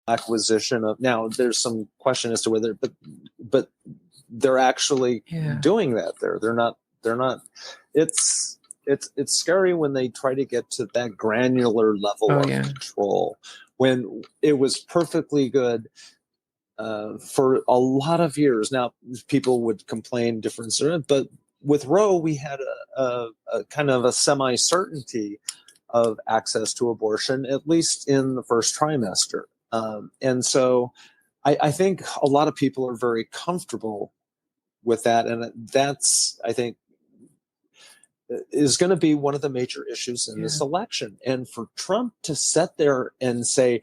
acquisition of, now there's some question as to whether, but they're actually doing that there. They're not, it's scary when they try to get to that granular level of control, when it was perfectly good for a lot of years. Now, people would complain difference, but with Roe, we had a kind of a semi-certainty of access to abortion, at least in the first trimester. And so I think a lot of people are very comfortable with that. And that's, I think, is going to be one of the major issues in this election. And for Trump to sit there and say,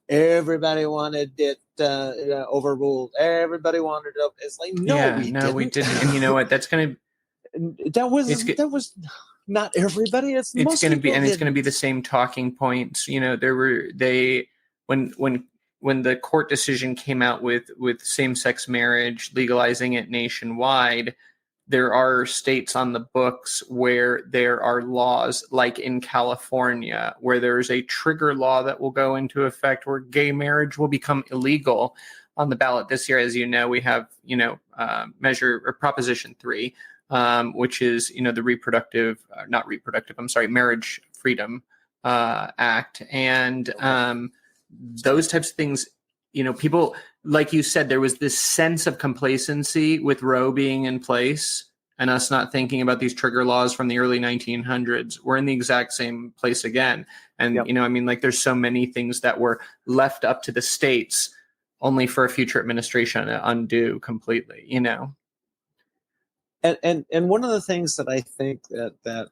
everybody wanted it overruled, everybody wanted it, it's like, no, we didn't. And you know what? That's going to, that was not everybody. It's going to be, and it's going to be the same talking points. You know, when the court decision came out with same-sex marriage, legalizing it nationwide, there are states on the books where there are laws, like in California, where there's a trigger law that will go into effect where gay marriage will become illegal. On the ballot this year, as you know, we have, Proposition 3, which is, the Marriage Freedom Act. And those types of things, people, like you said, there was this sense of complacency with Roe being in place and us not thinking about these trigger laws from the early 1900s. We're in the exact same place again. And, there's so many things that were left up to the states only for a future administration to undo completely, And one of the things that I think that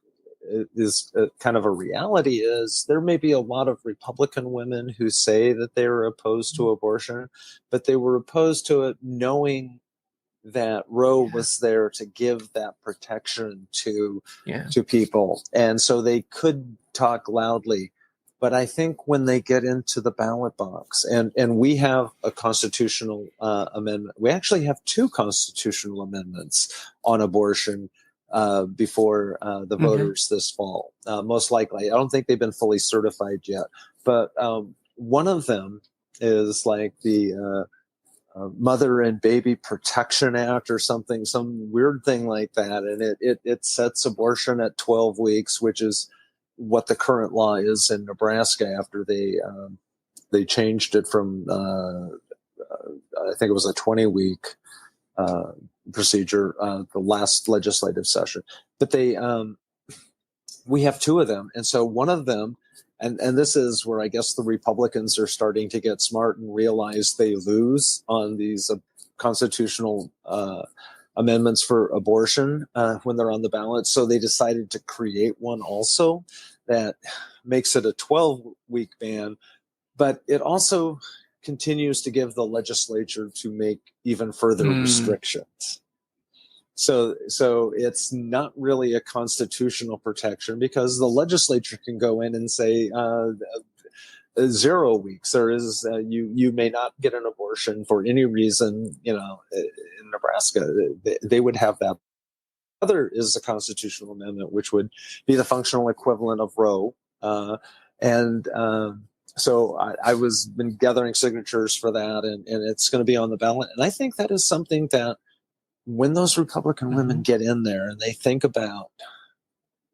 is kind of a reality is there may be a lot of Republican women who say that they were opposed to abortion, but they were opposed to it knowing that Roe was there to give that protection to people. And so they could talk loudly. But I think when they get into the ballot box, and we have a constitutional amendment, we actually have 2 constitutional amendments on abortion before the voters this fall, most likely. I don't think they've been fully certified yet, but one of them is like the Mother and Baby Protection Act or something, some weird thing like that, and it sets abortion at 12 weeks, which is what the current law is in Nebraska after they changed it from I think it was a 20-week procedure, the last legislative session. But we have 2 of them. And so one of them, and this is where I guess the Republicans are starting to get smart and realize they lose on these constitutional amendments for abortion when they're on the ballot. So they decided to create one also that makes it a 12-week ban, but it also continues to give the legislature to make even further restrictions. So it's not really a constitutional protection because the legislature can go in and say 0 weeks. There is you may not get an abortion for any reason. In Nebraska, they would have that. Other is a constitutional amendment, which would be the functional equivalent of Roe, so I was been gathering signatures for that, and it's going to be on the ballot. And I think that is something that when those Republican women get in there and they think about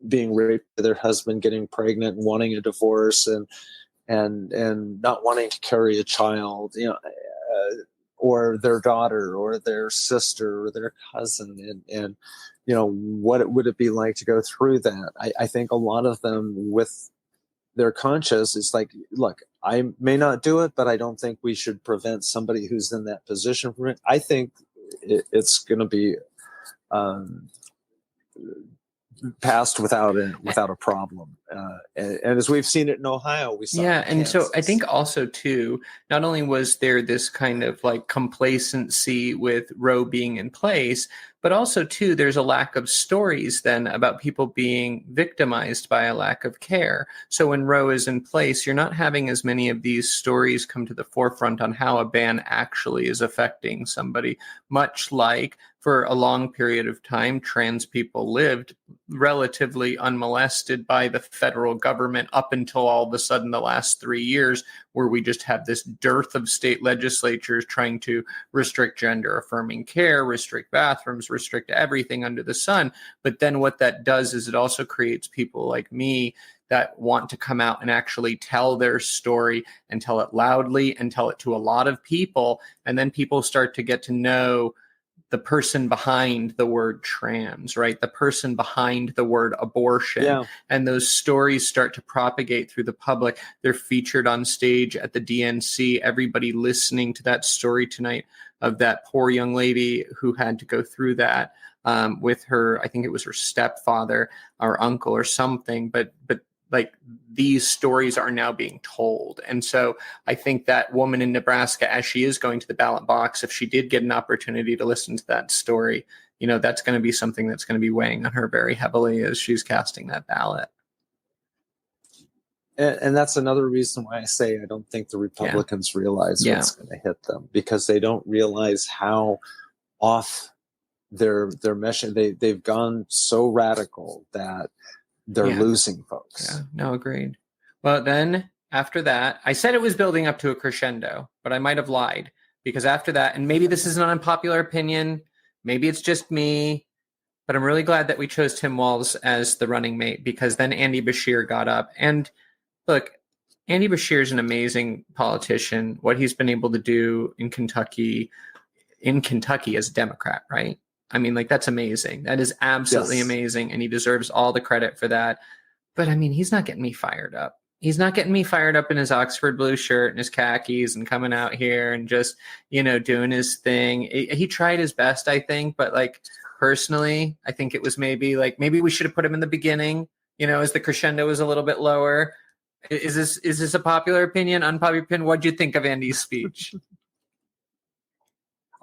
being raped by their husband, getting pregnant, and wanting a divorce, and not wanting to carry a child, or their daughter or their sister or their cousin, and what would it be like to go through that? I think a lot of them with their conscience, it's like, look, I may not do it, but I don't think we should prevent somebody who's in that position from it. I think it's going to be passed without a problem. And as we've seen it in Ohio, we saw. Yeah, and so I think also too, not only was there this kind of like complacency with Roe being in place, but also too, there's a lack of stories then about people being victimized by a lack of care. So when Roe is in place, you're not having as many of these stories come to the forefront on how a ban actually is affecting somebody, much like for a long period of time, trans people lived relatively unmolested by the federal government up until all of a sudden the last 3 years, where we just have this dearth of state legislatures trying to restrict gender affirming care, restrict bathrooms, restrict everything under the sun. But then what that does is it also creates people like me that want to come out and actually tell their story and tell it loudly and tell it to a lot of people. And then people start to get to know the person behind the word trans, right? The person behind the word abortion. Yeah. And those stories start to propagate through the public. They're featured on stage at the DNC. Everybody listening to that story tonight of that poor young lady who had to go through that with her, I think it was her stepfather or uncle or something, but like these stories are now being told. And so I think that woman in Nebraska, as she is going to the ballot box, if she did get an opportunity to listen to that story, you know, that's going to be something that's going to be weighing on her very heavily as she's casting that ballot. And that's another reason why I say I don't think the Republicans realize what's going to hit them, because they don't realize how off their mission. They've gone so radical that they're losing folks. Yeah, no, agreed. Well, then after that, I said it was building up to a crescendo, but I might have lied, because after that, and maybe this is an unpopular opinion, maybe it's just me, but I'm really glad that we chose Tim Walz as the running mate, because then Andy Beshear got up. And look, Andy Beshear is an amazing politician. What he's been able to do in Kentucky as a Democrat, right? I mean, like, that's amazing. That is absolutely amazing. And he deserves all the credit for that. But I mean, he's not getting me fired up. He's not getting me fired up in his Oxford blue shirt and his khakis and coming out here and just, you know, doing his thing. He tried his best, I think. But like, personally, I think it was maybe we should have put him in the beginning, you know, as the crescendo was a little bit lower. Is this a popular opinion, unpopular opinion? What'd you think of Andy's speech?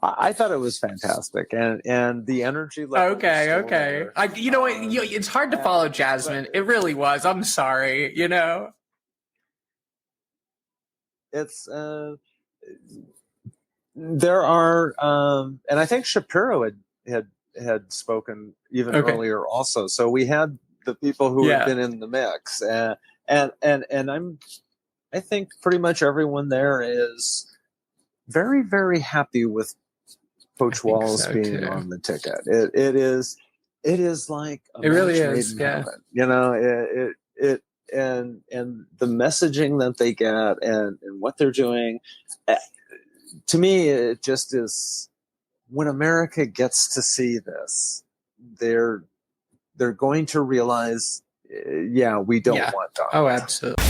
I thought it was fantastic, and the energy level. Okay. You know what? It's hard to follow Jasmine. It really was. I'm sorry. You know, it's there are, and I think Shapiro had spoken even earlier also. So we had the people who had been in the mix, and I think pretty much everyone there is very, very happy with Coach Walz being on the ticket. It is like it really is, heaven. You know, and the messaging that they get and what they're doing. To me, it just is. When America gets to see this, they're going to realize, we don't want Donald. Oh, absolutely.